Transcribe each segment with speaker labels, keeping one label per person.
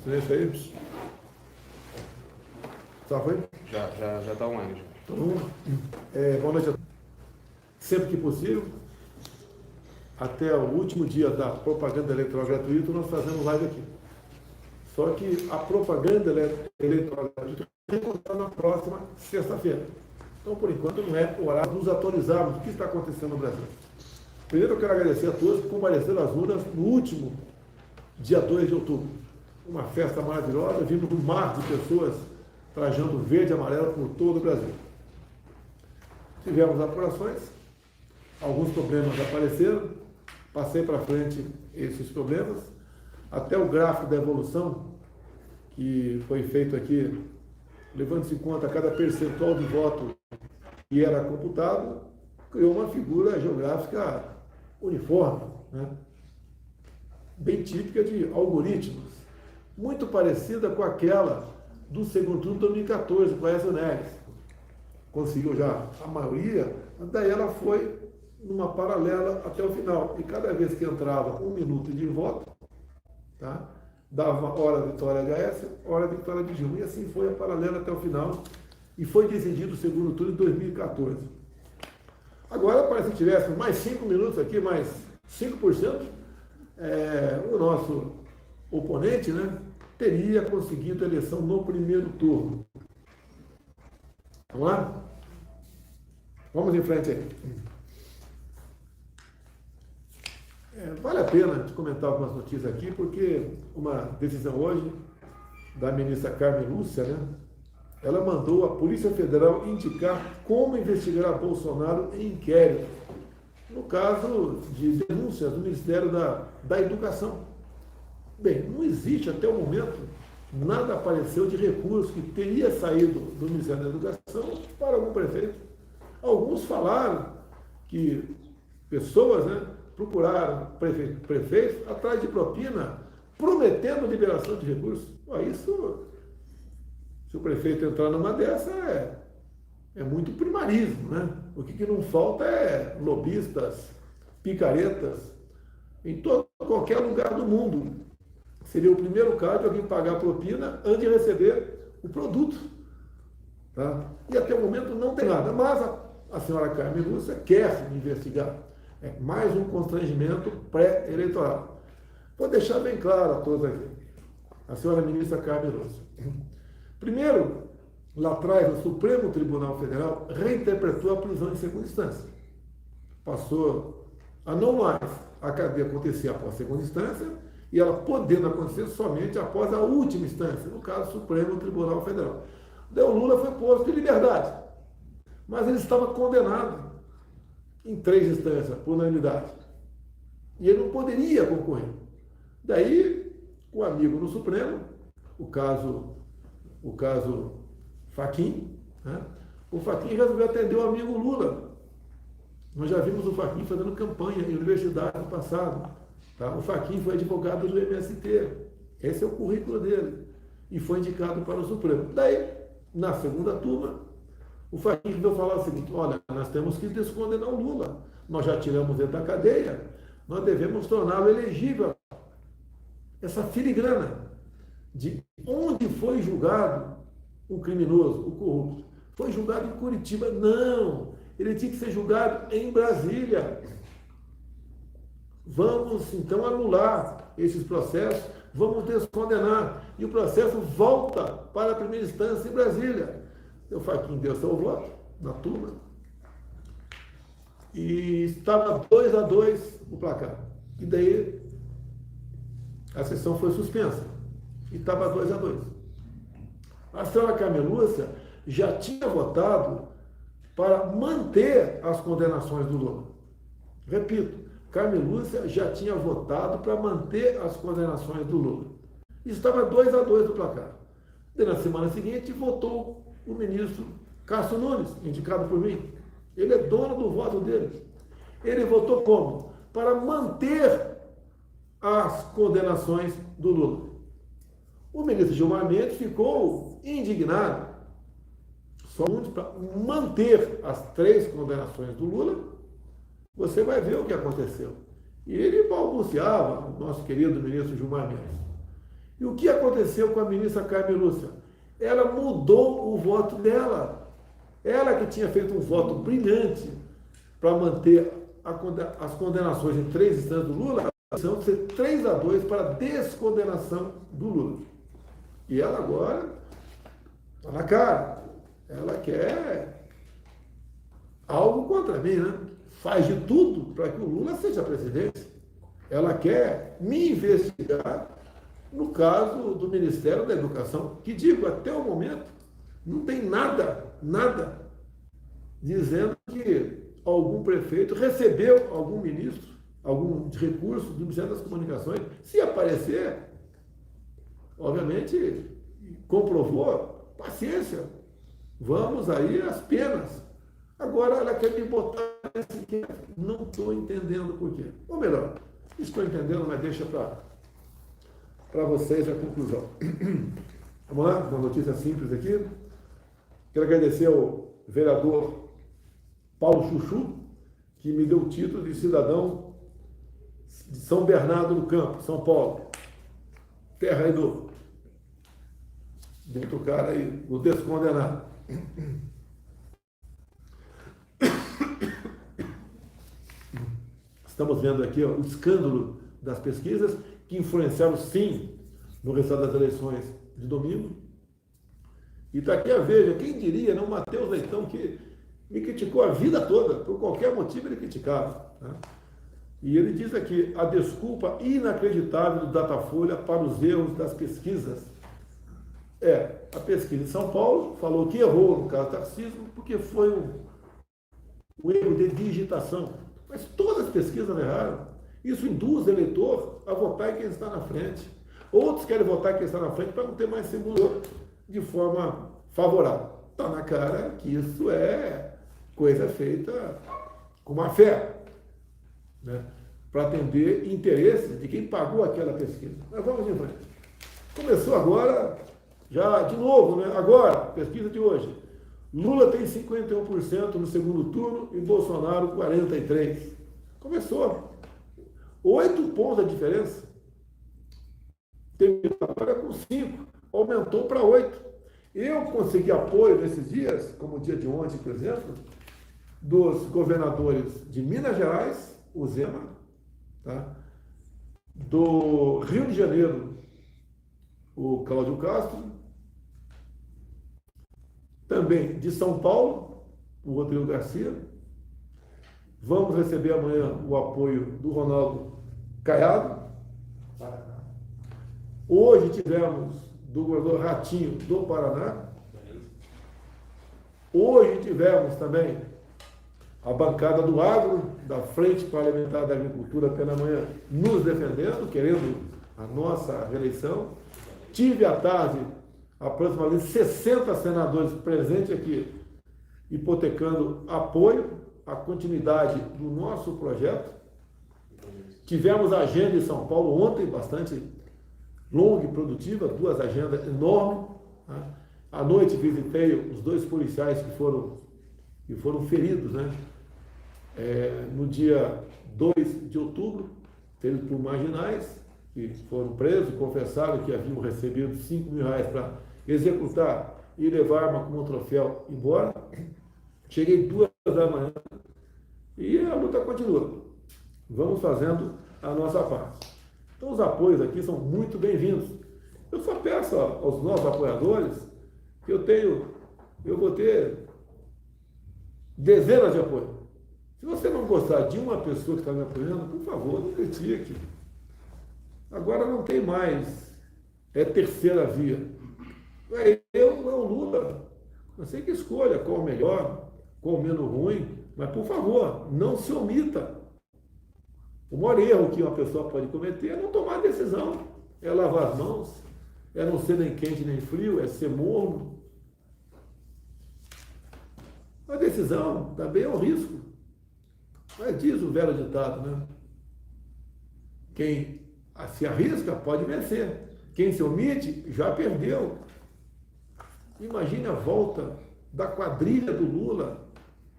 Speaker 1: Silêncio aí. Tá, foi?
Speaker 2: Já está online.
Speaker 1: Então, boa noite a todos. Sempre que possível, até o último dia da propaganda eleitoral gratuita, nós fazemos live aqui. Só que a propaganda eleitoral gratuita vai voltar na próxima sexta-feira. Então, por enquanto, não é o horário de nos atualizarmos do que está acontecendo no Brasil. Primeiro, eu quero agradecer a todos que compareceram às urnas no último dia 2 de outubro. Uma festa maravilhosa, vindo com um mar de pessoas trajando verde e amarelo por todo o Brasil. Tivemos apurações, alguns problemas apareceram, passei para frente esses problemas, até o gráfico da evolução, que foi feito aqui, levando-se em conta cada percentual de voto que era computado, criou uma figura geográfica uniforme, né? Bem típica de algoritmos, muito parecida com aquela do segundo turno de 2014, com a Aécio Neves. Conseguiu já a maioria, mas daí ela foi numa paralela até o final. E cada vez que entrava 1 minuto de voto, tá? Dava hora da vitória de Aécio, hora da vitória de Dilma. E assim foi a paralela até o final. E foi decidido o segundo turno em 2014. Agora, parece que tivéssemos mais 5 minutos aqui, mais 5%, o nosso oponente, né, teria conseguido a eleição no primeiro turno. Vamos lá? Vamos em frente aí. Vale a pena de comentar algumas notícias aqui, porque uma decisão hoje da ministra Carmen Lúcia, né, ela mandou a Polícia Federal indicar como investigar Bolsonaro em inquérito, no caso de denúncias do Ministério da Educação. Bem, não existe até o momento, nada apareceu de recurso que teria saído do Ministério da Educação para algum prefeito. Alguns falaram que pessoas, né, procuraram prefeitos atrás de propina, prometendo liberação de recursos. Isso, se o prefeito entrar numa dessa, é muito primarismo, né? O que não falta é lobistas, picaretas, em qualquer lugar do mundo. Seria o primeiro caso de alguém pagar propina antes de receber o produto. Tá? E até o momento não tem nada. Mas a senhora Carmen Lúcia quer investigar. É mais um constrangimento pré-eleitoral. Vou deixar bem claro a todos aqui. A senhora ministra Carmen Lúcia. Primeiro, lá atrás, o Supremo Tribunal Federal reinterpretou a prisão em segunda instância. Passou a não mais a cadeia acontecer após a segunda instância e ela podendo acontecer somente após a última instância, no caso, o Supremo Tribunal Federal. Daí o Lula foi posto em liberdade, mas ele estava condenado em 3 instâncias, por unanimidade. E ele não poderia concorrer. Daí, o amigo no Supremo, o caso Fachin, né? O Fachin resolveu atender o amigo Lula. Nós já vimos o Fachin fazendo campanha em universidade no passado. Tá? O Fachin foi advogado do MST. Esse é o currículo dele. E foi indicado para o Supremo. Daí, na segunda turma, o Fachin veio falar o seguinte: olha, nós temos que descondenar o Lula. Nós já tiramos ele da cadeia, nós devemos torná-lo elegível. Essa filigrana de onde foi julgado o criminoso, o corrupto. Foi julgado em Curitiba. Não, ele tinha que ser julgado em Brasília. Vamos, então, anular esses processos, vamos descondenar. E o processo volta para a primeira instância em Brasília. O Fachin deu seu voto na turma e estava 2-2 o placar. E daí a sessão foi suspensa e estava 2-2. A senhora Carmen Lúcia já tinha votado para manter as condenações do Lula. Repito, Carmen Lúcia já tinha votado para manter as condenações do Lula. Estava 2-2 o placar. E na semana seguinte votou o ministro Cássio Nunes, indicado por mim. Ele é dono do voto dele. Ele votou como? Para manter as condenações do Lula. O ministro Gilmar Mendes ficou indignado, somente para manter as 3 condenações do Lula. Você vai ver o que aconteceu. E ele balbuciava, o nosso querido ministro Gilmar Mendes. E o que aconteceu com a ministra Carmen Lúcia? Ela mudou o voto dela. Ela que tinha feito um voto brilhante para manter as condenações em 3 instâncias do Lula, são de ser 3-2 para a descondenação do Lula. E ela agora está na cara. Ela quer algo contra mim, né? Faz de tudo para que o Lula seja presidente. Ela quer me investigar no caso do Ministério da Educação, que digo, até o momento, não tem nada dizendo que algum prefeito recebeu algum ministro, algum recurso do Ministério das Comunicações. Se aparecer, obviamente, comprovou, paciência, vamos aí às penas. Agora ela quer me botar nesse que não estou entendendo por quê. Ou melhor, estou entendendo, mas deixa para vocês a conclusão. Vamos lá, uma notícia simples aqui. Quero agradecer ao vereador Paulo Chuchu, que me deu o título de cidadão de São Bernardo do Campo, São Paulo. Terra aí do cara aí, do descondenado. Estamos vendo aqui ó, o escândalo das pesquisas que influenciaram, sim, no resultado das eleições de domingo. E está aqui a Veja, quem diria, não, Matheus Leitão, que me criticou a vida toda, por qualquer motivo ele criticava. Né? E ele diz aqui, a desculpa inacreditável do Datafolha para os erros das pesquisas. A pesquisa de São Paulo falou que errou no caso do Tarcísio, porque foi um erro de digitação. Mas todas as pesquisas erraram. Isso induz o eleitor a votar em quem está na frente. Outros querem votar em quem está na frente para não ter mais segundo de forma favorável. Está na cara que isso é coisa feita com má fé, né? Para atender interesses de quem pagou aquela pesquisa. Mas vamos em frente. Começou agora, já de novo, né? Agora, pesquisa de hoje. Lula tem 51% no segundo turno e Bolsonaro 43%. Começou. 8 pontos a diferença. Terminou agora com 5. Aumentou para 8. Eu consegui apoio nesses dias, como o dia de ontem, por exemplo, dos governadores de Minas Gerais, o Zema, tá? Do Rio de Janeiro, o Cláudio Castro, também de São Paulo, o Rodrigo Garcia. Vamos receber amanhã o apoio do Ronaldo Caiado. Hoje tivemos do governador Ratinho do Paraná. Hoje tivemos também a bancada do agro, da Frente Parlamentar da Agricultura pela manhã, nos defendendo, querendo a nossa reeleição. Tive à tarde aproximadamente 60 senadores presentes aqui, hipotecando apoio à continuidade do nosso projeto. Tivemos a agenda em São Paulo ontem, bastante longa e produtiva, 2 agendas enormes. Né? À noite visitei os 2 policiais que foram feridos, né? No dia 2 de outubro, feridos por marginais, que foram presos, confessaram que haviam recebido R$5.000 para executar e levar a arma como troféu embora. Cheguei 2 da manhã e a luta continua. Vamos fazendo a nossa parte. Então os apoios aqui são muito bem-vindos. Eu só peço aos nossos apoiadores que eu vou ter dezenas de apoios. Se você não gostar de uma pessoa que está me apoiando, por favor, não critique. Agora não tem mais. É terceira via. É o Lula. Eu sei que escolha qual o melhor, qual o menos ruim, mas, por favor, não se omita. O maior erro que uma pessoa pode cometer é não tomar decisão. É lavar as mãos, é não ser nem quente nem frio, é ser morno. A decisão também é um risco. Mas diz o velho ditado, né? Quem se arrisca pode vencer. Quem se omite já perdeu. Imagine a volta da quadrilha do Lula,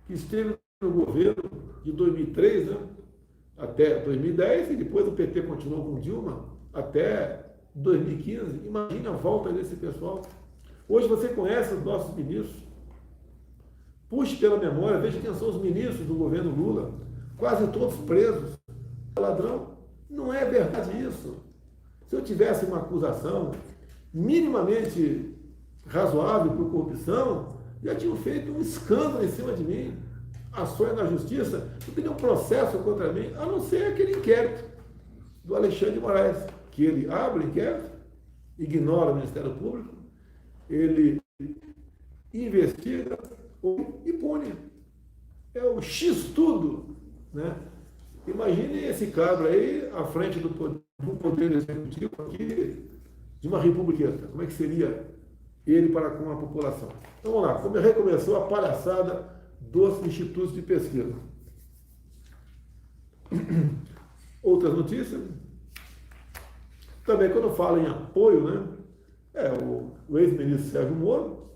Speaker 1: que esteve no governo de 2003, né? Até 2010, e depois o PT continuou com Dilma até 2015, imagine a volta desse pessoal. Hoje você conhece os nossos ministros. Puxe pela memória, veja quem são os ministros do governo Lula. Quase todos presos. Ladrão. Não é verdade isso. Se eu tivesse uma acusação minimamente razoável por corrupção, já tinham feito um escândalo em cima de mim. Ações na justiça, não tem nenhum processo contra mim, a não ser aquele inquérito do Alexandre de Moraes, que ele abre o inquérito, ignora o Ministério Público, ele investiga e pune. É o X-tudo, né? Imagine esse cabra aí à frente do poder executivo aqui, de uma república. Como é que seria ele para com a população? Então vamos lá, como recomeçou a palhaçada dos institutos de pesquisa. Outras notícias. Também quando fala em apoio, né? O ex-ministro Sérgio Moro,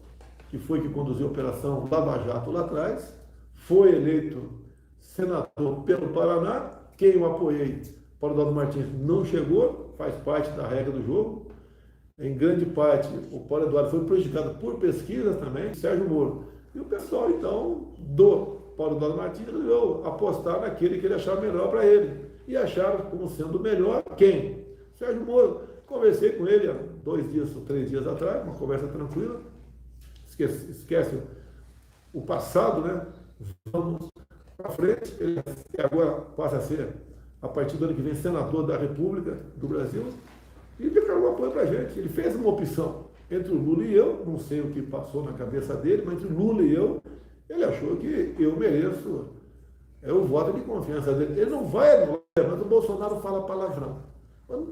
Speaker 1: que foi que conduziu a operação Lava Jato lá atrás, foi eleito senador pelo Paraná. Quem o apoiei, Paulo Eduardo Martins, não chegou, faz parte da regra do jogo. Em grande parte, o Paulo Eduardo foi prejudicado por pesquisas também, Sérgio Moro. E o pessoal, então, do Paulo Eduardo Martins resolveu apostar naquele que ele achava melhor para ele. E acharam como sendo melhor quem? Sérgio Moro. Conversei com ele há 2 dias ou 3 dias atrás, uma conversa tranquila. Esquece o passado, né? Vamos para frente. Ele agora passa a ser, a partir do ano que vem, senador da República do Brasil. E declarou apoio para a gente. Ele fez uma opção entre o Lula e eu, não sei o que passou na cabeça dele, mas entre o Lula e eu, ele achou que eu mereço o voto de confiança dele. Ele não vai anular, mas o Bolsonaro fala palavrão. Eu não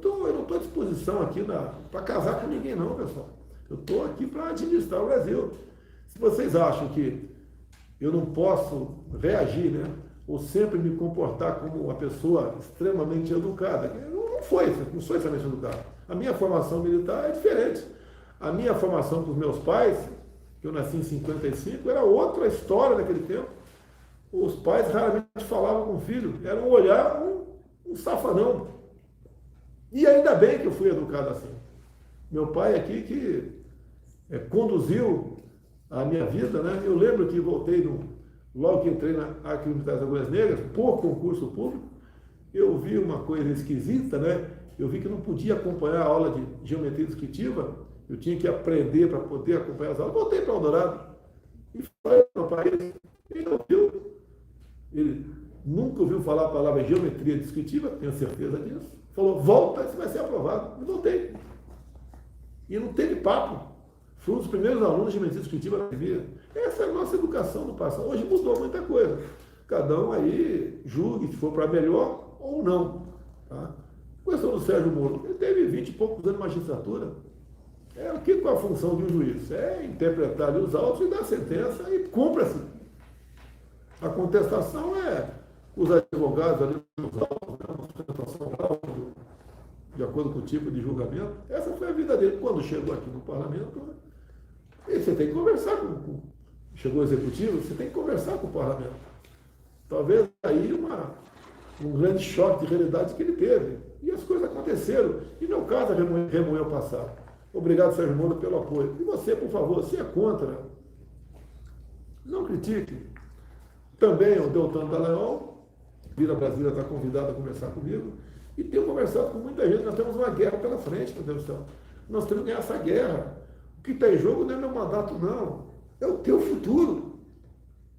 Speaker 1: estou à disposição aqui para casar com ninguém não, pessoal. Eu estou aqui para administrar o Brasil. Se vocês acham que eu não posso reagir, né, ou sempre me comportar como uma pessoa extremamente educada, eu não sou extremamente educado. A minha formação militar é diferente. A minha formação com os meus pais, que eu nasci em 55, era outra história naquele tempo. Os pais raramente falavam com o filho, era um olhar, um safanão. E ainda bem que eu fui educado assim. Meu pai aqui que conduziu a minha vida, né? Eu lembro que voltei, logo que entrei na Arquivo Militar das Agulhas Negras, por concurso público, eu vi uma coisa esquisita, né? Eu vi que não podia acompanhar a aula de geometria descritiva, eu tinha que aprender para poder acompanhar as aulas. Voltei para o Eldorado e falei para o pai, ele nunca ouviu falar a palavra geometria descritiva, tenho certeza disso. Falou, volta, você vai ser aprovado. E voltei. E não teve papo. Fui um dos primeiros alunos de geometria descritiva na vida. Essa é a nossa educação do passado. Hoje mudou muita coisa. Cada um aí julgue se for para melhor ou não. Tá? A questão do Sérgio Moro, ele teve 20 e poucos anos de magistratura. O que é a função de um juiz? É interpretar ali os autos e dar sentença e cumpra-se. A contestação é os advogados ali nos autos, uma sustentação oral, de acordo com o tipo de julgamento. Essa foi a vida dele. Quando chegou aqui no parlamento, você tem que conversar chegou o executivo, você tem que conversar com o parlamento. Talvez aí um grande choque de realidade que ele teve. E as coisas aconteceram. E meu caso remoeu o passado. Obrigado, Sérgio Moro, pelo apoio. E você, por favor, se é contra, não critique. Também o Deltan Dallagnol, Vila Brasília está convidado a conversar comigo. E tenho conversado com muita gente. Nós temos uma guerra pela frente, meu Deus do céu. Nós temos que ganhar essa guerra. O que está em jogo não é meu mandato, não. É o teu futuro.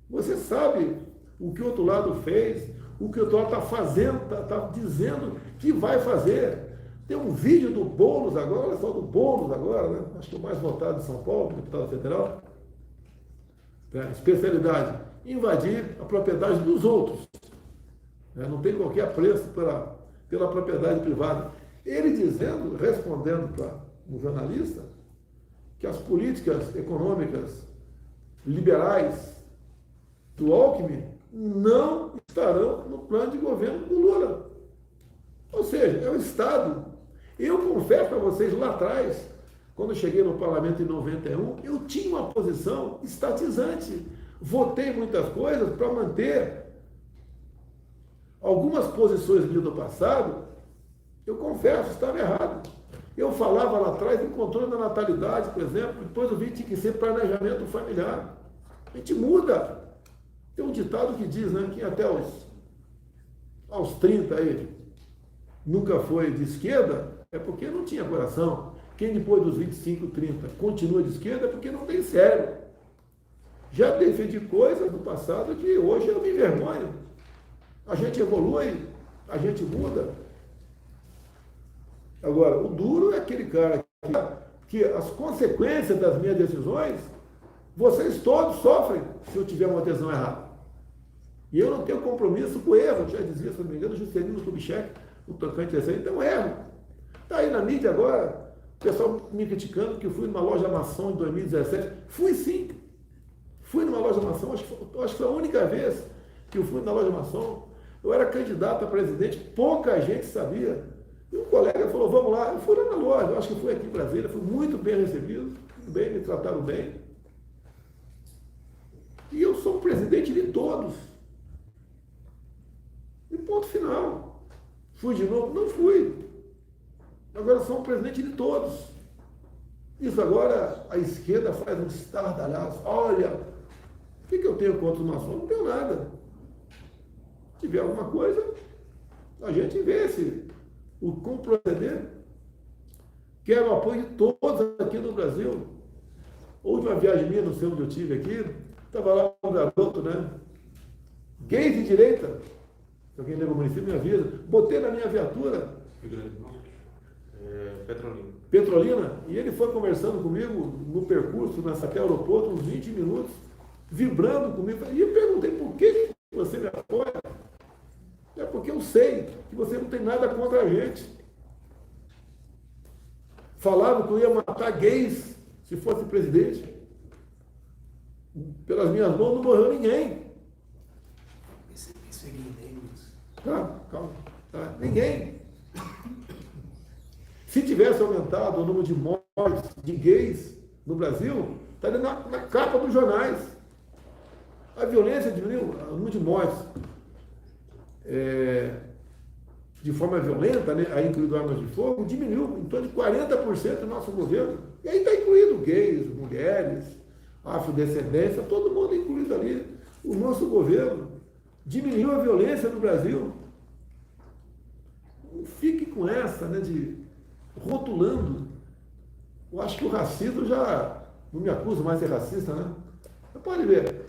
Speaker 1: Você sabe o que o outro lado fez, o que o outro lado está fazendo, está dizendo que vai fazer. Tem um vídeo do Boulos agora, olha só do Boulos agora, né? Acho que o mais votado de São Paulo, deputado federal. Especialidade, invadir a propriedade dos outros. Não tem qualquer apreço pela propriedade privada. Ele dizendo, respondendo para um jornalista, que as políticas econômicas liberais do Alckmin não estarão no plano de governo do Lula. Ou seja, é o Estado. Eu confesso para vocês, lá atrás, quando eu cheguei no parlamento em 91, eu tinha uma posição estatizante. Votei muitas coisas para manter algumas posições do passado, eu confesso, estava errado. Eu falava lá atrás em controle da natalidade, por exemplo, depois eu vi que tinha que ser planejamento familiar. A gente muda. Tem um ditado que diz, né, que até aos 30 aí nunca foi de esquerda, é porque não tinha coração. Quem depois dos 25, 30 continua de esquerda é porque não tem cérebro. Já defendi coisas do passado que hoje eu me envergonho. A gente evolui, a gente muda. Agora, o duro é aquele cara que as consequências das minhas decisões, vocês todos sofrem se eu tiver uma decisão errada. E eu não tenho compromisso com o erro, já dizia, se não me engano, Juscelino Kubitschek, o tocante desse aí, então erro. Está aí na mídia agora, o pessoal me criticando que eu fui numa loja maçom em 2017. Fui sim. Fui numa loja maçom, acho que foi a única vez que eu fui na loja maçom. Eu era candidato a presidente, pouca gente sabia. E um colega falou, vamos lá. Eu fui lá na loja, acho que fui aqui em Brasília, fui muito bem recebido, bem, me trataram bem. E eu sou o presidente de todos. E ponto final. Fui de novo? Não fui. Agora sou o presidente de todos. Isso agora a esquerda faz um estardalhaço. Olha, o que eu tenho contra o maçom? Não tenho nada. Se tiver alguma coisa, a gente vê se como proceder. Quero o apoio de todos aqui no Brasil. A última viagem minha, não sei onde eu tive aqui, estava lá um garoto, né? Gay de direita. Se alguém lembra o município, me avisa. Botei na minha viatura.
Speaker 2: Petrolina.
Speaker 1: Petrolina, e ele foi conversando comigo no percurso, até o aeroporto, uns 20 minutos, vibrando comigo. E eu perguntei, por que você me apoia? É porque eu sei que você não tem nada contra a gente. Falava que eu ia matar gays se fosse presidente. Pelas minhas mãos não morreu ninguém. Calma. Tá? Ninguém. Se tivesse aumentado o número de mortes de gays no Brasil, estaria na capa dos jornais. A violência diminuiu, o número de mortes de forma violenta, né, aí incluído armas de fogo, diminuiu em torno de 40% do nosso governo. E aí está incluído gays, mulheres, afrodescendência, todo mundo incluído ali. O nosso governo diminuiu a violência no Brasil. Não fique com essa, né, de rotulando. Eu acho que o racismo já não me acuso mais de ser racista, né? Você pode ver.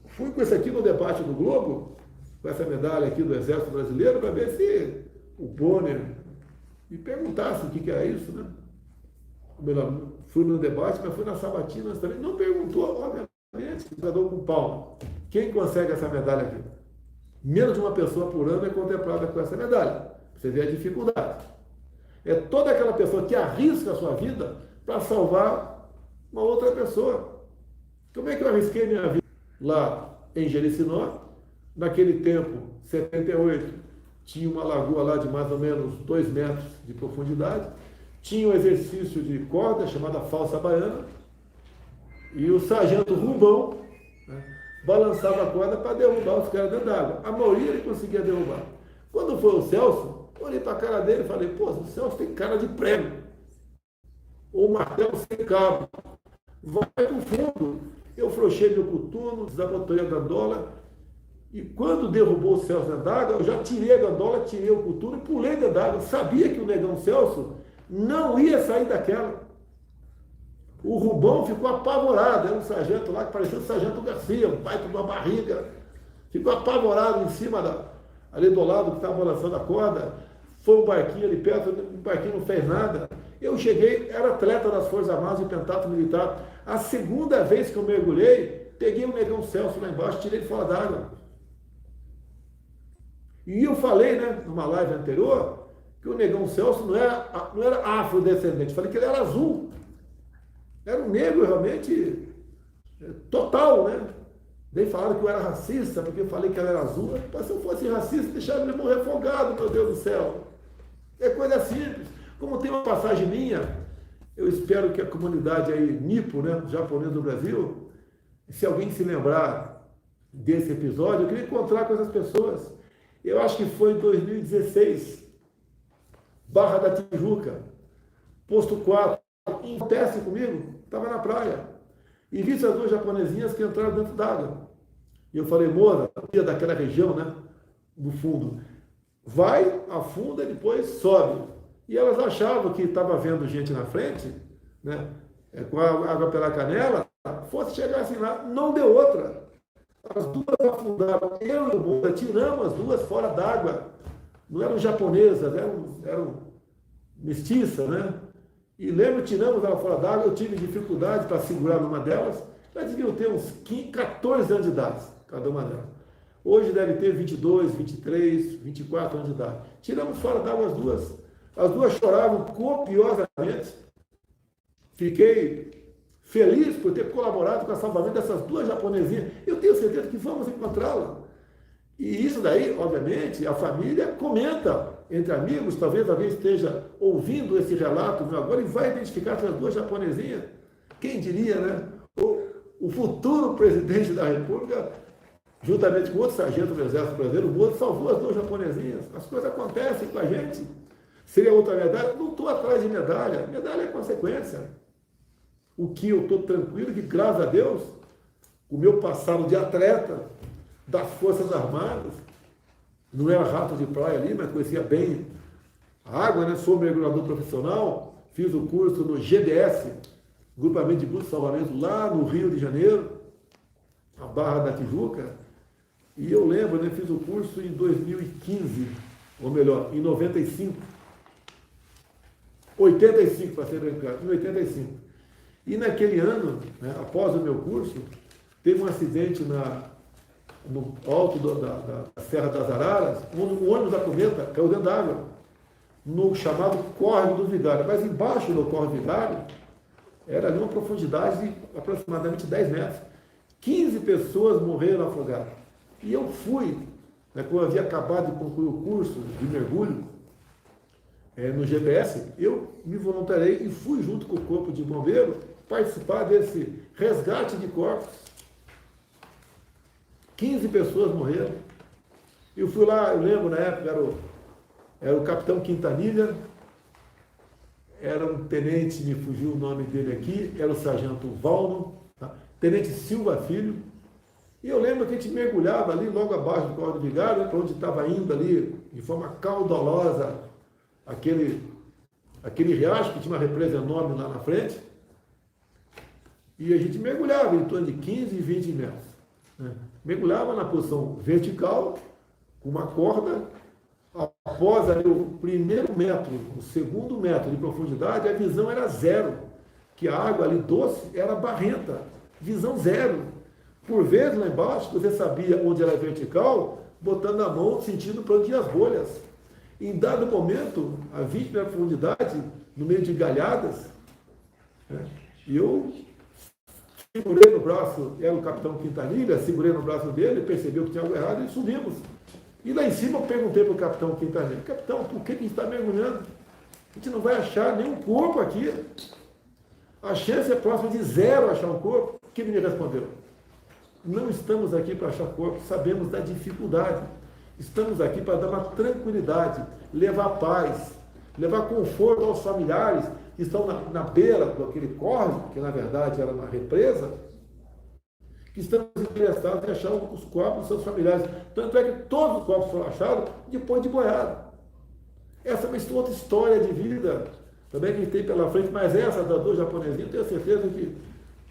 Speaker 1: Fui com esse aqui no debate do Globo, com essa medalha aqui do Exército Brasileiro, para ver se o Bonner me perguntasse o que era isso, né? Fui no debate, mas fui na Sabatinas também. Não perguntou, obviamente, cidadão com palma. Quem consegue essa medalha aqui? Menos de uma pessoa por ano é contemplada com essa medalha. Você vê a dificuldade. É toda aquela pessoa que arrisca a sua vida para salvar uma outra pessoa. Como é que eu arrisquei minha vida? Lá em Jericinó, naquele tempo, 78, tinha uma lagoa lá de mais ou menos 2 metros de profundidade, tinha um exercício de corda chamada falsa baiana, e o sargento Rubão, né, balançava a corda para derrubar os caras dentro d'água. A maioria ele conseguia derrubar. Quando foi o Celso, olhei para a cara dele e falei, pô, o Celso tem cara de prego. Ou martelo sem cabo. Vai para o fundo. Eu frouxei meu coturno, desabotoei a gandola, e quando derrubou o Celso dentro d'água, eu já tirei a gandola, tirei o coturno e pulei dentro d'água. Sabia que o negão Celso não ia sair daquela. O Rubão ficou apavorado, era um sargento lá que parecia o sargento Garcia, um baita de uma barriga. Ficou apavorado em cima ali do lado que estava balançando a corda. Foi um barquinho ali perto, o barquinho não fez nada. Eu cheguei, era atleta das Forças Armadas e pentatlo militar. A segunda vez que eu mergulhei, peguei o negão Celso lá embaixo, tirei ele fora d'água. E eu falei, né, numa live anterior, que o negão Celso não era afrodescendente, falei que ele era azul. Era um negro realmente total, né? Daí falaram que eu era racista, porque eu falei que ela era azul. Mas se eu fosse racista, deixaram ele morrer afogado, meu Deus do céu. É coisa simples. Como tem uma passagem minha, eu espero que a comunidade aí, Nipo, né, japonês do Brasil, se alguém se lembrar desse episódio, eu queria encontrar com essas pessoas. Eu acho que foi em 2016, Barra da Tijuca.
Speaker 2: Posto 4, acontece comigo, estava na praia. E vi essas duas japonesinhas que entraram dentro d'água. E eu falei, moça, daquela região, né? Do fundo. Vai, afunda e depois sobe. E elas achavam que estava vendo gente na frente, né? Com a água pela canela, fosse chegar assim lá, não deu outra. As duas afundaram, eu e o moça tiramos as duas fora d'água. Não eram japonesas, eram mestiças, né? E lembro, tiramos ela fora d'água, eu tive dificuldade para segurar numa delas. Elas deviam ter uns 14 anos de idade, cada uma delas. Hoje deve ter 22, 23, 24 anos de idade. Tiramos fora d'água as duas. As duas choravam copiosamente. Fiquei feliz por ter colaborado com o salvamento dessas duas japonesinhas. Eu tenho certeza que vamos encontrá-las. E isso daí, obviamente, a família comenta entre amigos, talvez alguém esteja ouvindo esse relato meu agora e vai identificar essas duas japonesinhas. Quem diria, né? O futuro presidente da República, juntamente com outro sargento do Exército Brasileiro, o outro salvou as duas japonesinhas. As coisas acontecem com a gente. Seria outra medalha? Não estou atrás de medalha. Medalha é consequência. O que eu estou tranquilo, que graças a Deus, o meu passado de atleta das Forças Armadas, não era rato de praia ali, mas conhecia bem a água, né? Sou mergulhador profissional, fiz o curso no GBS, Grupamento de Busca e Salvamento, lá no Rio de Janeiro, a Barra da Tijuca, e eu lembro, né? Fiz o curso em 2015, ou melhor, em 85, para ser bem claro, em 85. E naquele ano, né, após o meu curso, teve um acidente no alto da Serra das Araras, onde o ônibus da Cometa caiu dentro d'água, no chamado Córrego do Vigário. Mas embaixo do Córrego do Vigário, era ali uma profundidade de aproximadamente 10 metros. 15 pessoas morreram afogadas. E eu fui, né, quando eu havia acabado de concluir o curso de mergulho, no GPS, eu me voluntariei e fui junto com o Corpo de Bombeiros participar desse resgate de corpos. 15 pessoas morreram. Eu fui lá, eu lembro na época, era o capitão Quintanilha, era um tenente, me fugiu o nome dele aqui, era o sargento Valno, tá? Tenente Silva Filho. E eu lembro que a gente mergulhava ali logo abaixo do Córrego do Vigário, para onde estava indo ali, de forma caudalosa, aquele riacho que tinha uma represa enorme lá na frente. E a gente mergulhava em torno de 15 e 20 metros. Né? Mergulhava na posição vertical, com uma corda. Após ali, o primeiro metro, o segundo metro de profundidade, a visão era zero, que a água ali doce era barrenta, visão zero. Por vezes lá embaixo, você sabia onde era vertical, botando a mão, sentindo para onde iam as bolhas. Em dado momento, a 20 metros de profundidade, no meio de galhadas, né, e eu segurei no braço, era o capitão Quintanilha, segurei no braço dele, percebeu que tinha algo errado e subimos. E lá em cima eu perguntei para o capitão Quintanilha, capitão, por que a gente está mergulhando? A gente não vai achar nenhum corpo aqui. A chance é próxima de zero achar um corpo. O que ele me respondeu? Não estamos aqui para achar corpo, sabemos da dificuldade. Estamos aqui para dar uma tranquilidade, levar paz, levar conforto aos familiares que estão na beira daquele córrego, que na verdade era uma represa, que estamos interessados em achar os corpos dos seus familiares. Tanto é que todos os corpos foram achados depois de boiado. Essa é uma outra história de vida também que a gente tem pela frente, mas essa das duas japonesinhas, tenho certeza que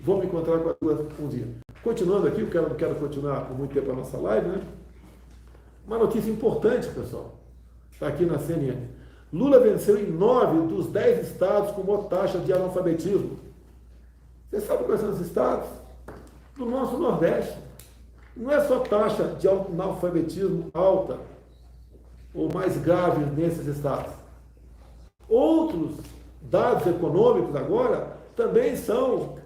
Speaker 2: vou me encontrar com as duas um dia. Continuando aqui, eu não quero continuar por muito tempo a nossa live, né? Uma notícia importante, pessoal, está aqui na CNN. Lula venceu em 9 dos 10 estados com maior taxa de analfabetismo. Você sabe quais são os estados? Do nosso Nordeste. Não é só taxa de analfabetismo alta ou mais grave nesses estados. Outros dados econômicos agora também são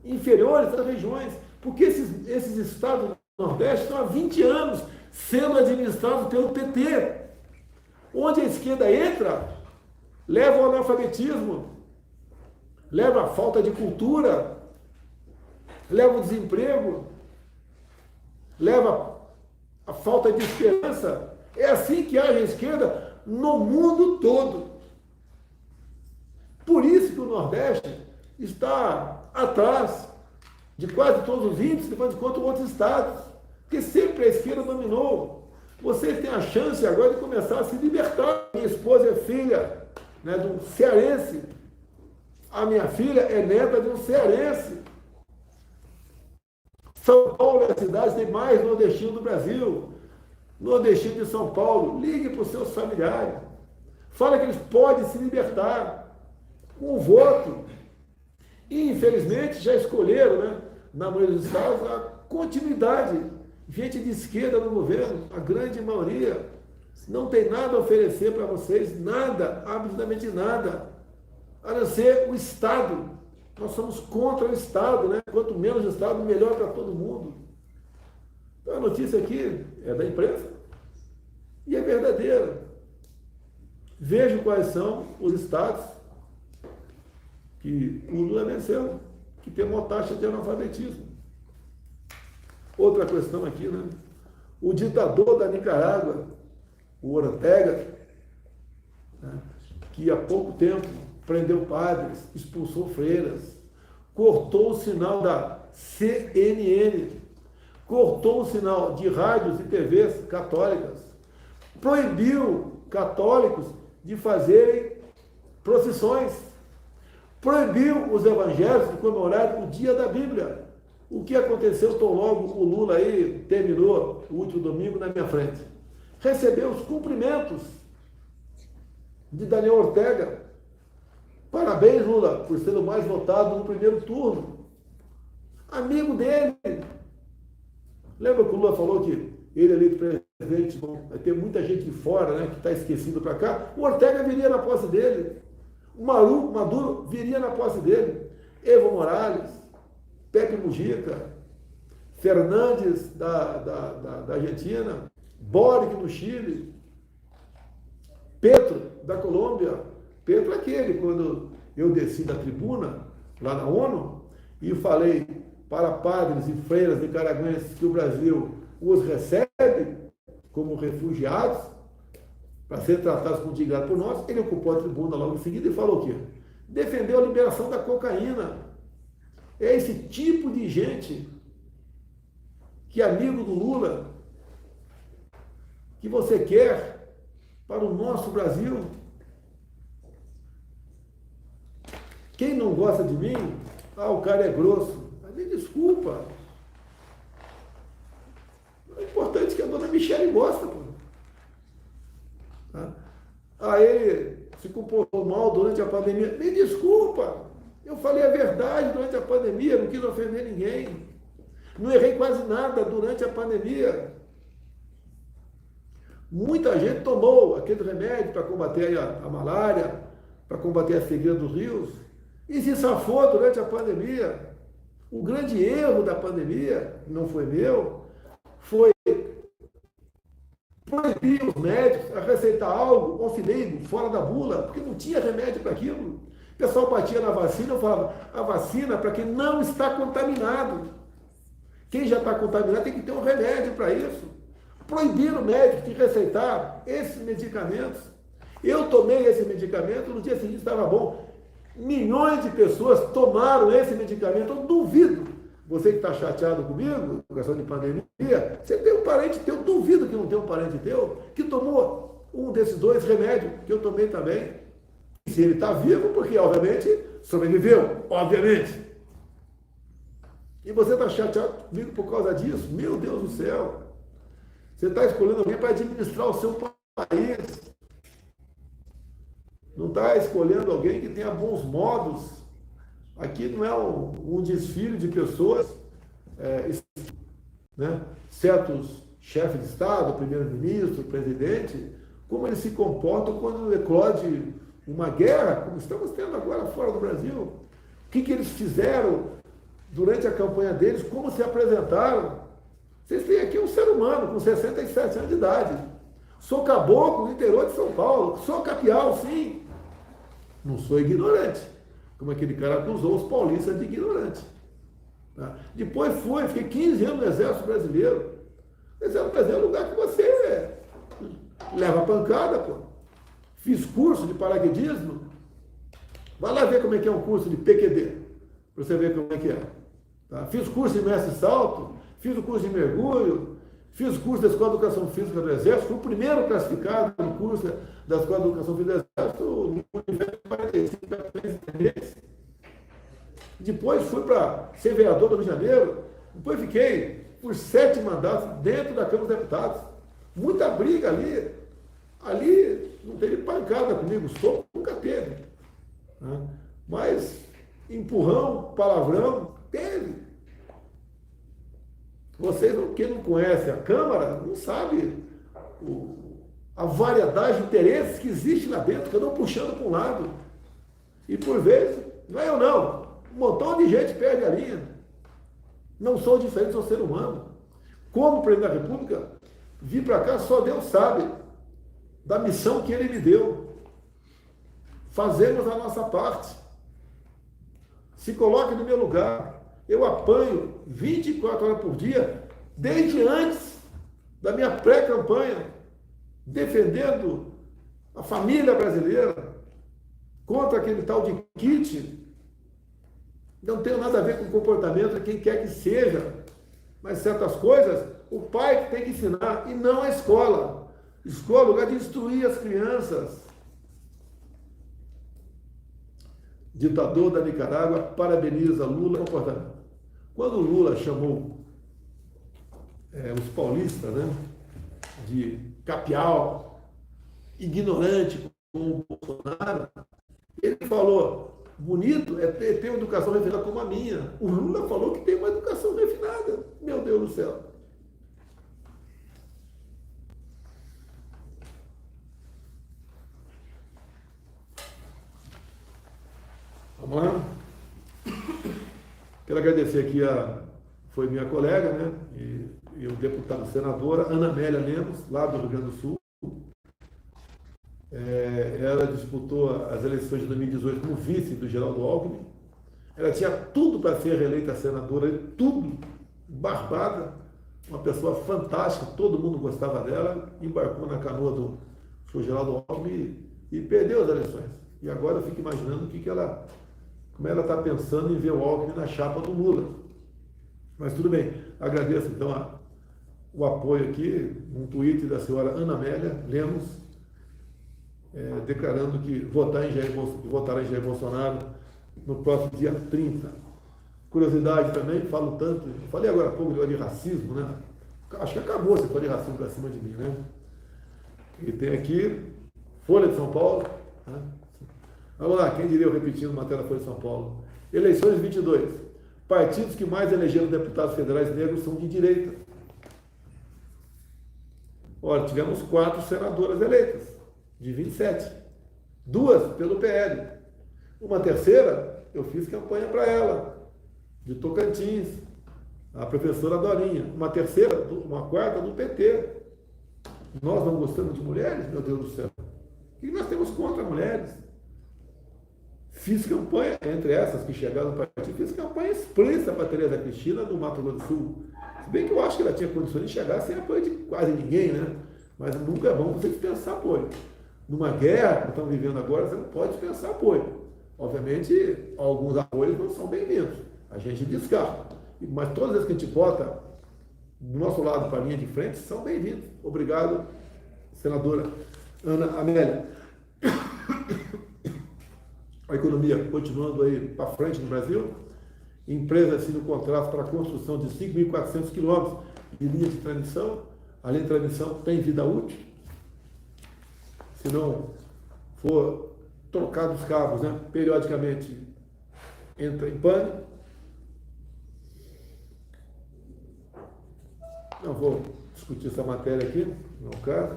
Speaker 2: inferiores às regiões, porque esses estados do Nordeste estão há 20 anos sendo administrados pelo PT, onde a esquerda entra, leva ao analfabetismo, leva a falta de cultura, leva o desemprego, leva a falta de esperança. É assim que age a esquerda no mundo todo.
Speaker 1: Por isso que o Nordeste está atrás de quase todos os índices, depois de quanto outros estados, porque sempre a esquerda dominou. Vocês têm a chance agora de começar a se libertar. Minha esposa é filha, né, de um cearense. A minha filha é neta de um cearense. São Paulo é a cidade que tem mais nordestino do Brasil. Nordestino de São Paulo, ligue para os seus familiares. Fala que eles podem se libertar com o voto. E, infelizmente, já escolheram, né, na maioria dos estados, a continuidade. Gente de esquerda no governo, a grande maioria, não tem nada a oferecer para vocês, nada, absolutamente nada, a não ser o Estado. Nós somos contra o Estado, né? Quanto menos o Estado, melhor para todo mundo. Então, a notícia aqui é da imprensa e é verdadeira. Vejo quais são os estados que o Lula venceu, que tem uma taxa de analfabetismo. Outra questão aqui, né? O ditador da Nicarágua, o Ortega, né, que há pouco tempo prendeu padres, expulsou freiras, cortou o sinal da CNN, cortou o sinal de rádios e TVs católicas, proibiu católicos de fazerem procissões, proibiu os evangélicos de comemorar o dia da Bíblia. O que aconteceu tão logo o Lula aí terminou o último domingo na minha frente? Recebeu os cumprimentos de Daniel Ortega. Parabéns, Lula, por ser o mais votado no primeiro turno. Amigo dele. Lembra que o Lula falou que ele ali, presidente, vai ter muita gente de fora, né, que está esquecido para cá? O Ortega viria na posse dele. O Maduro viria na posse dele. Evo Morales, Pepe Mujica, Fernandes da Argentina, Boric no Chile, Petro da Colômbia. Petro é aquele, quando eu desci da tribuna, lá na ONU, e falei para padres e freiras nicaragüenses que o Brasil os recebe como refugiados, para serem tratados com dignidade por nós, ele ocupou a tribuna logo em seguida e falou o quê? Defendeu a liberação da cocaína. É esse tipo de gente que é amigo do Lula, que você quer para o nosso Brasil. Quem não gosta de mim, o cara é grosso. Mas me desculpa. É importante que a dona Michele gosta. Pô. Tá? Ele se comportou mal durante a pandemia. Me desculpa. Eu falei a verdade durante a pandemia, não quis ofender ninguém. Não errei quase nada durante a pandemia. Muita gente tomou aquele remédio para combater a malária, para combater a cegueira dos rios, e se safou durante a pandemia. O grande erro da pandemia, não foi meu, foi proibir os médicos a receitar algo off-label, fora da bula, porque não tinha remédio para aquilo. O pessoal batia na vacina, eu falava, a vacina é para quem não está contaminado. Quem já está contaminado tem que ter um remédio para isso. Proibiram o médico de receitar esses medicamentos. Eu tomei esse medicamento, no dia seguinte estava bom. Milhões de pessoas tomaram esse medicamento. Eu duvido. Você que está chateado comigo, por questão de pandemia, você tem um parente teu, eu duvido que não tem um parente teu, que tomou um desses dois remédios, que eu tomei também. Se ele está vivo, porque, obviamente, sobreviveu, obviamente. E você está chateado comigo por causa disso? Meu Deus do céu. Você está escolhendo alguém para administrar o seu país. Não está escolhendo alguém que tenha bons modos. Aqui não é um desfile de pessoas, né? Certos chefes de Estado, primeiro-ministro, presidente, como eles se comportam quando eclode uma guerra, como estamos tendo agora fora do Brasil. O que eles fizeram durante a campanha deles, como se apresentaram. Vocês têm aqui um ser humano com 67 anos de idade. Sou caboclo do interior de São Paulo. Sou capial, sim. Não sou ignorante. Como aquele cara acusou os paulistas de ignorante. Tá? Depois fiquei 15 anos no Exército Brasileiro. O Exército Brasileiro é um lugar que você leva pancada, pô. Fiz curso de paraquedismo. Vai lá ver como é que é um curso de PQD, para você ver como é que é. Tá? Fiz curso de mestre salto, fiz o curso de mergulho, fiz o curso da Escola de Educação Física do Exército, fui o primeiro classificado no curso da Escola de Educação Física do Exército no universo de 45 Depois fui para ser vereador do Rio de Janeiro, depois fiquei por 7 mandatos dentro da Câmara dos Deputados. Muita briga ali. Ali não teve pancada comigo, soco nunca teve. Né? Mas empurrão, palavrão, teve. Vocês, quem não conhece a Câmara, não sabe a variedade de interesses que existe lá dentro, cada um puxando para um lado. E por vezes, não é eu não, um montão de gente perde a linha. Não sou diferente, sou ser humano. Como presidente da República, vir para cá, só Deus sabe da missão que ele me deu. Fazemos a nossa parte. Se coloque no meu lugar. Eu apanho 24 horas por dia, desde antes da minha pré-campanha, defendendo a família brasileira contra aquele tal de kit. Não tem nada a ver com o comportamento de quem quer que seja, mas certas coisas o pai tem que ensinar e não a escola. Escola é lugar de instruir as crianças. Ditador da Nicarágua parabeniza Lula pelo comportamento. Quando Lula chamou os paulistas, né, de capial, ignorante como o Bolsonaro, ele falou, bonito é ter uma educação refinada como a minha. O Lula falou que tem uma educação refinada. Meu Deus do céu. Vamos lá? Quero agradecer aqui foi minha colega, né? E o deputado senadora Ana Amélia Lemos, lá do Rio Grande do Sul. Ela disputou as eleições de 2018 como vice do Geraldo Alckmin. Ela tinha tudo para ser reeleita senadora, tudo, barbada, uma pessoa fantástica, todo mundo gostava dela, embarcou na canoa do Geraldo Alckmin e perdeu as eleições. E agora eu fico imaginando como ela está pensando em ver o Alckmin na chapa do Lula. Mas tudo bem, agradeço então o apoio aqui, um tweet da senhora Ana Amélia Lemos, declarando que votará em Jair Bolsonaro no próximo dia 30. Curiosidade também, falo tanto, falei agora há pouco de racismo, né? Acho que acabou esse de racismo para cima de mim, né? E tem aqui, Folha de São Paulo, né? Vamos lá, quem diria eu repetindo matéria da Folha de São Paulo. Eleições 22. Partidos que mais elegeram deputados federais negros são de direita. Olha, tivemos 4 senadoras eleitas, de 27. 2 pelo PL. Uma terceira, eu fiz campanha para ela, de Tocantins, a professora Dorinha. Uma quarta do PT. Nós não gostamos de mulheres? Meu Deus do céu. O que nós temos contra mulheres? Fiz campanha, entre essas que chegaram no partido, fiz campanha explícita para a Tereza Cristina no Mato Grosso do Sul. Se bem que eu acho que ela tinha condições de chegar sem apoio de quase ninguém, né? Mas nunca é bom você dispensar apoio. Numa guerra, que estamos vivendo agora, você não pode dispensar apoio. Obviamente, alguns apoios não são bem-vindos. A gente descarta. Mas todas as vezes que a gente bota do nosso lado para a linha de frente, são bem-vindos. Obrigado, senadora Ana Amélia. A economia continuando aí para frente no Brasil. Empresa assinam contrato para a construção de 5.400 quilômetros de linha de transmissão. A linha de transmissão tem vida útil. Se não for trocado os cabos, né, periodicamente entra em pane. Não vou discutir essa matéria aqui, não é o caso.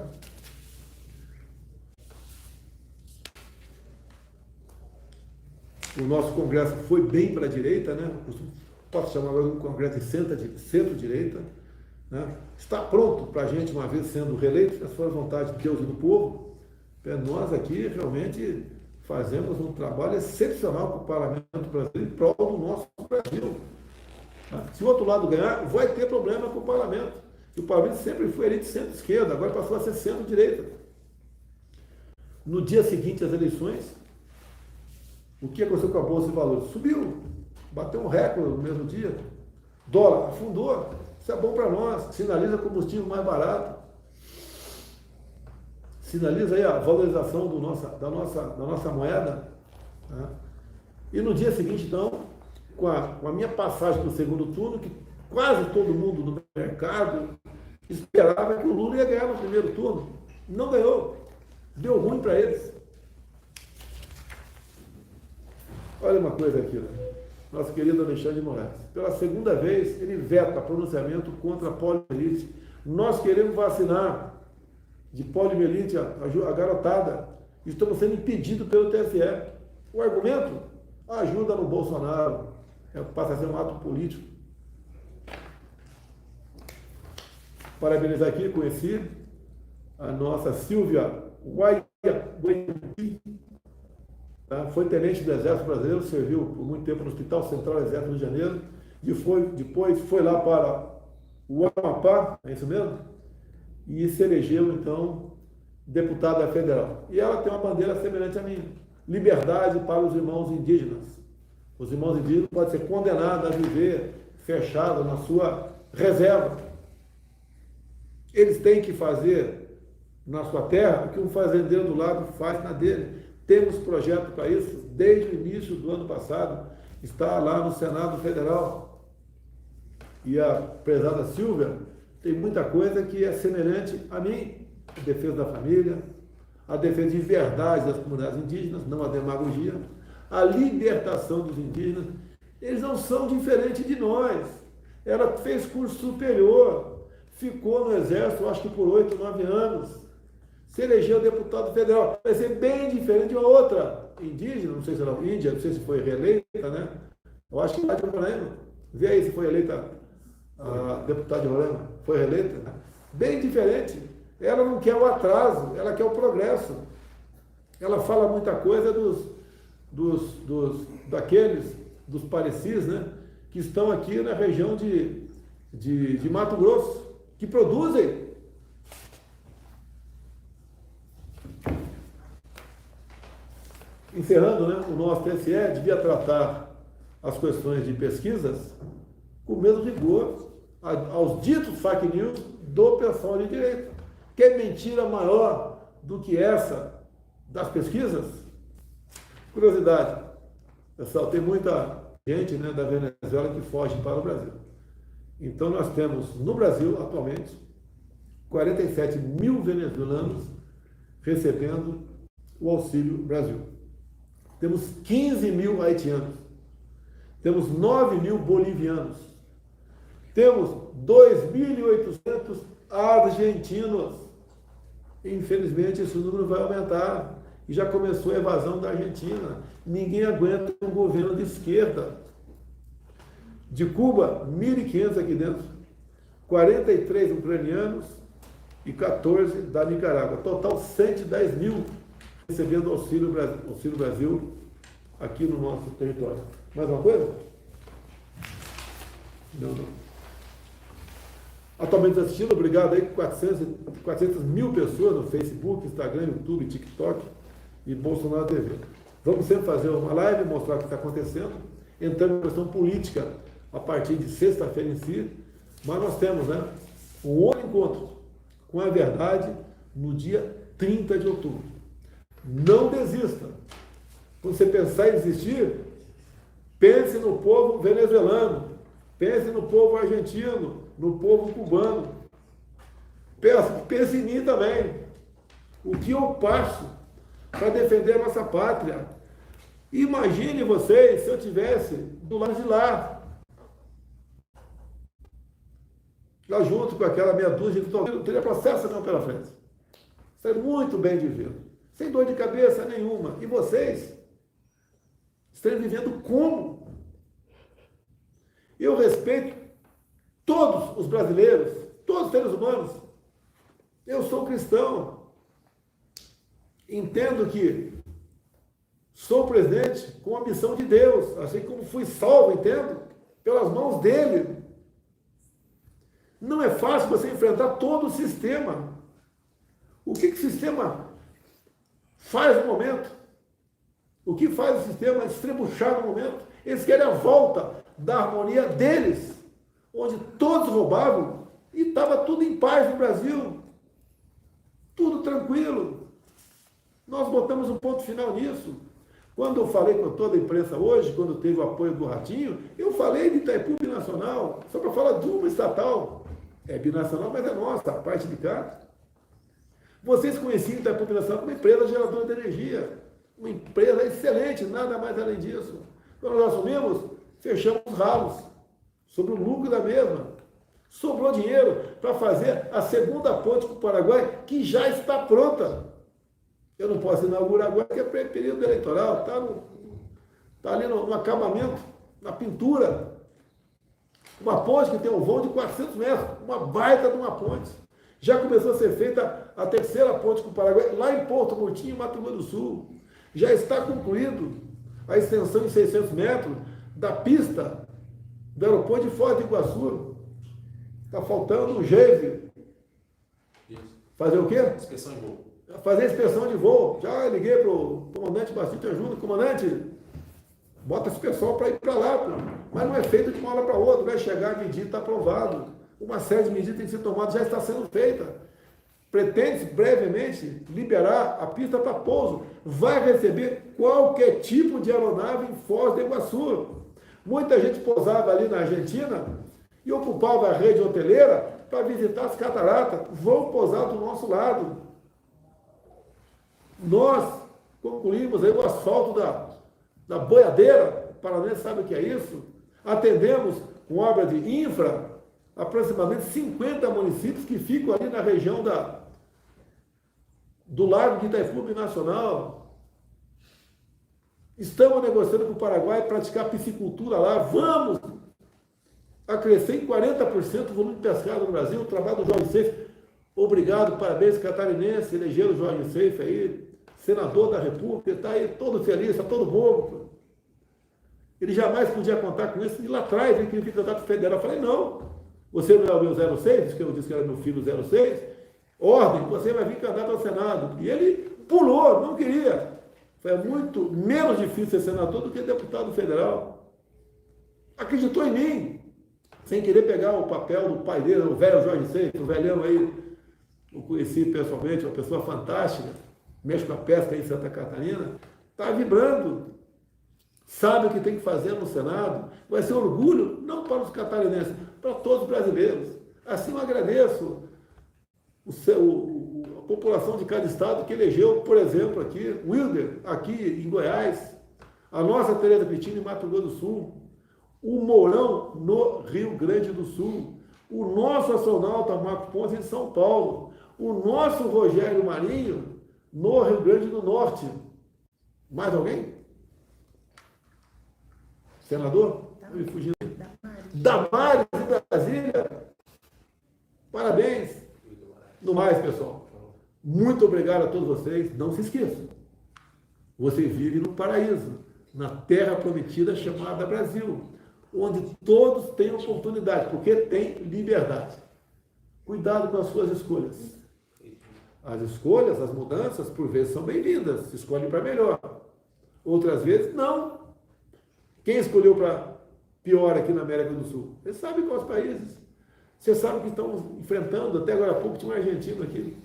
Speaker 1: O nosso Congresso foi bem para a direita, né? Posso chamar agora de um Congresso de centro-direita. Né? Está pronto para a gente, uma vez sendo reeleito, se for a vontade de Deus e do povo. Nós aqui realmente fazemos um trabalho excepcional para o Parlamento brasileiro em prol do nosso Brasil. Se o outro lado ganhar, vai ter problema com o Parlamento. E o Parlamento sempre foi elite centro-esquerda, agora passou a ser centro-direita. No dia seguinte às eleições, O que aconteceu com a Bolsa de Valores? Subiu, bateu um recorde no mesmo dia. Dólar afundou. Isso é bom para nós, sinaliza combustível mais barato. Sinaliza aí a valorização da nossa moeda. Né? E no dia seguinte, então, com a minha passagem para o segundo turno, que quase todo mundo no mercado esperava que o Lula ia ganhar no primeiro turno. Não ganhou. Deu ruim para eles. Olha uma coisa aqui, né? Nosso querido Alexandre de Moraes. Pela segunda vez, ele veta pronunciamento contra a poliomielite. Nós queremos vacinar de poliomielite a garotada. Estamos sendo impedidos pelo TSE. O argumento? Ajuda no Bolsonaro. Passa a ser um ato político. Parabenizar aqui, conheci a nossa Silvia Guaiapi. Foi tenente do Exército Brasileiro, serviu por muito tempo no Hospital Central do Exército do Rio de Janeiro, e depois foi lá para o Amapá, é isso mesmo? E se elegeu, então, deputada federal. E ela tem uma bandeira semelhante à minha: liberdade para os irmãos indígenas. Os irmãos indígenas podem ser condenados a viver fechados na sua reserva. Eles têm que fazer na sua terra o que um fazendeiro do lado faz na dele. Temos projeto para isso desde o início do ano passado. Está lá no Senado Federal. E a prezada Silvia tem muita coisa que é semelhante a mim. A defesa da família, a defesa de verdade das comunidades indígenas, não a demagogia, a libertação dos indígenas. Eles não são diferentes de nós. Ela fez curso superior, ficou no Exército, acho que por 8, 9 anos. Se elegeu deputado federal. Vai ser bem diferente de uma outra indígena, não sei se era índia, não sei se foi reeleita, né? Eu acho que é de Roraima. Vê aí se foi eleita a deputada de Roraima. Foi reeleita? Né? Bem diferente. Ela não quer o atraso, ela quer o progresso. Ela fala muita coisa dos parecis, né? Que estão aqui na região de Mato Grosso, que produzem. Encerrando, né, o nosso TSE devia tratar as questões de pesquisas com o mesmo rigor aos ditos fake news do pessoal de direita. Quer mentira maior do que essa das pesquisas? Curiosidade, pessoal, tem muita gente, né, da Venezuela que foge para o Brasil. Então nós temos no Brasil, atualmente, 47 mil venezuelanos recebendo o Auxílio Brasil. Temos 15 mil haitianos, temos 9 mil bolivianos, temos 2.800 argentinos. Infelizmente, esse número vai aumentar e já começou a evasão da Argentina. Ninguém aguenta um governo de esquerda. De Cuba, 1.500 aqui dentro, 43 ucranianos e 14 da Nicarágua. Total 110 mil recebendo Auxílio Brasil aqui no nosso território. Mais uma coisa? Não. Atualmente assistindo, obrigado aí, 400 mil pessoas no Facebook, Instagram, YouTube, TikTok e Bolsonaro TV. Vamos sempre fazer uma live, mostrar o que está acontecendo, entrando em questão política a partir de sexta-feira em si, mas nós temos, né, um outro encontro com a verdade no dia 30 de outubro. Não desista. Quando você pensar em desistir, pense no povo venezuelano, pense no povo argentino, no povo cubano. Pense em mim também. O que eu passo para defender a nossa pátria? Imagine vocês se eu estivesse do lado de lá junto com aquela meia dúzia de não teria processo não pela frente. Seria muito bem vivido. Sem dor de cabeça nenhuma. E vocês estão vivendo como? Eu respeito todos os brasileiros, todos os seres humanos. Eu sou cristão. Entendo que sou presidente com a missão de Deus, assim como fui salvo, entendo, pelas mãos dele. Não é fácil você enfrentar todo o sistema. O que o sistema faz no momento? O que faz o sistema estrebuchar no momento? Eles querem a volta da harmonia deles, onde todos roubavam e estava tudo em paz no Brasil. Tudo tranquilo. Nós botamos um ponto final nisso. Quando eu falei com toda a imprensa hoje, quando teve o apoio do Ratinho, eu falei de Itaipu Binacional, só para falar de uma estatal. É binacional, mas é nossa, a parte de cá. Vocês conheciam Itaipu Binacional como empresa geradora de energia. Uma empresa excelente, nada mais além disso. Quando nós assumimos, fechamos os ralos sobre o lucro da mesma. Sobrou dinheiro para fazer a segunda ponte com o Paraguai, que já está pronta. Eu não posso inaugurar agora, porque é período eleitoral, está ali no acabamento, na pintura. Uma ponte que tem um vão de 400 metros, uma baita de uma ponte. Já começou a ser feita a terceira ponte com o Paraguai, lá em Porto Murtinho, Mato Grosso do Sul. Já está concluído a extensão em 600 metros da pista do aeroporto de Foz do Iguaçu. Está faltando o GEIVE. Fazer o quê?
Speaker 3: Inspeção de voo.
Speaker 1: Fazer inspeção de voo. Já liguei para o comandante Bastante Ajuda. Comandante, bota esse pessoal para ir para lá. Pô. Mas não é feito de uma hora para outra. Vai chegar, medir, está aprovado. Uma série de medidas tem que ser tomada, já está sendo feita. Pretende-se brevemente liberar a pista para pouso. Vai receber qualquer tipo de aeronave em Foz do Iguaçu. Muita gente pousava ali na Argentina e ocupava a rede hoteleira para visitar as cataratas. Vão pousar do nosso lado. Nós concluímos aí o asfalto da boiadeira. O Paranense sabe o que é isso. Atendemos com obra de infra aproximadamente 50 municípios que ficam ali na região do Lago de Itaipu Binacional. Estamos negociando com o Paraguai praticar piscicultura lá. Vamos acrescer em 40% o volume de pescado no Brasil. O trabalho do Jorge Seife. Obrigado, parabéns, catarinense. Elegeram o Jorge Seife aí, senador da República. Está aí todo feliz, está todo bobo. Ele jamais podia contar com isso. E lá atrás ele queria vir candidato federal. Eu falei, não. Você não é o meu 06, que eu disse que era meu filho 06, ordem, você vai vir candidato ao Senado. E ele pulou, não queria. Foi muito menos difícil ser senador do que deputado federal. Acreditou em mim, sem querer pegar o papel do pai dele, o velho Jorge Seife, o velhão aí, eu conheci pessoalmente, uma pessoa fantástica, mexe com a pesca aí em Santa Catarina, está vibrando. Sabe o que tem que fazer no Senado, vai ser orgulho, não para os catarinenses, para todos os brasileiros. Assim eu agradeço a população de cada estado que elegeu, por exemplo, aqui, Wilder, aqui em Goiás, a nossa Tereza Cristina em Mato Grosso do Sul, o Mourão no Rio Grande do Sul, o nosso astronauta Marcos Pontes em São Paulo, o nosso Rogério Marinho no Rio Grande do Norte. Mais alguém? Senador? Me fugindo. Damares de Brasília. Parabéns. No mais, pessoal. Muito obrigado a todos vocês. Não se esqueçam. Vocês vivem no paraíso, na terra prometida chamada Brasil, onde todos têm oportunidade, porque tem liberdade. Cuidado com as suas escolhas. As escolhas, as mudanças, por vezes são bem-vindas. Se escolhe para melhor. Outras vezes, não. Quem escolheu para pior aqui na América do Sul? Você sabe quais países. Você sabe que estão enfrentando. Até agora há pouco tinha um argentino aqui.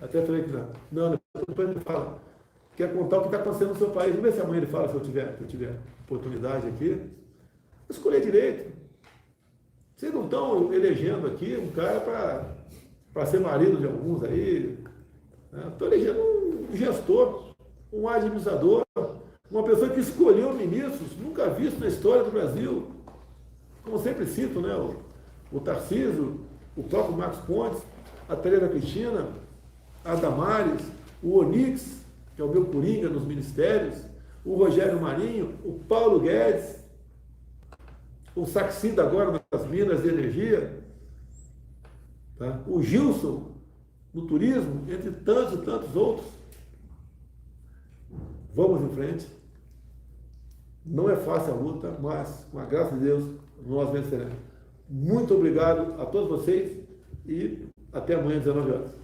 Speaker 1: Até falei que não, depois ele fala. Quer contar o que está acontecendo no seu país. Vamos ver se amanhã ele fala, se eu tiver oportunidade aqui. Escolher direito. Vocês não estão elegendo aqui um cara para ser marido de alguns aí. Estou elegendo um gestor, um administrador, uma pessoa que escolheu ministros nunca visto na história do Brasil. Como sempre cito, né? O Tarcísio, o próprio Marcos Pontes, a Tereza Cristina, a Damares, o Onix, que é o meu coringa nos ministérios, o Rogério Marinho, o Paulo Guedes, o Saxida agora nas Minas de Energia, tá? O Gilson no turismo, entre tantos e tantos outros. Vamos em frente. Não é fácil a luta, mas, com a graça de Deus, nós venceremos. Muito obrigado a todos vocês e até amanhã, 19 horas.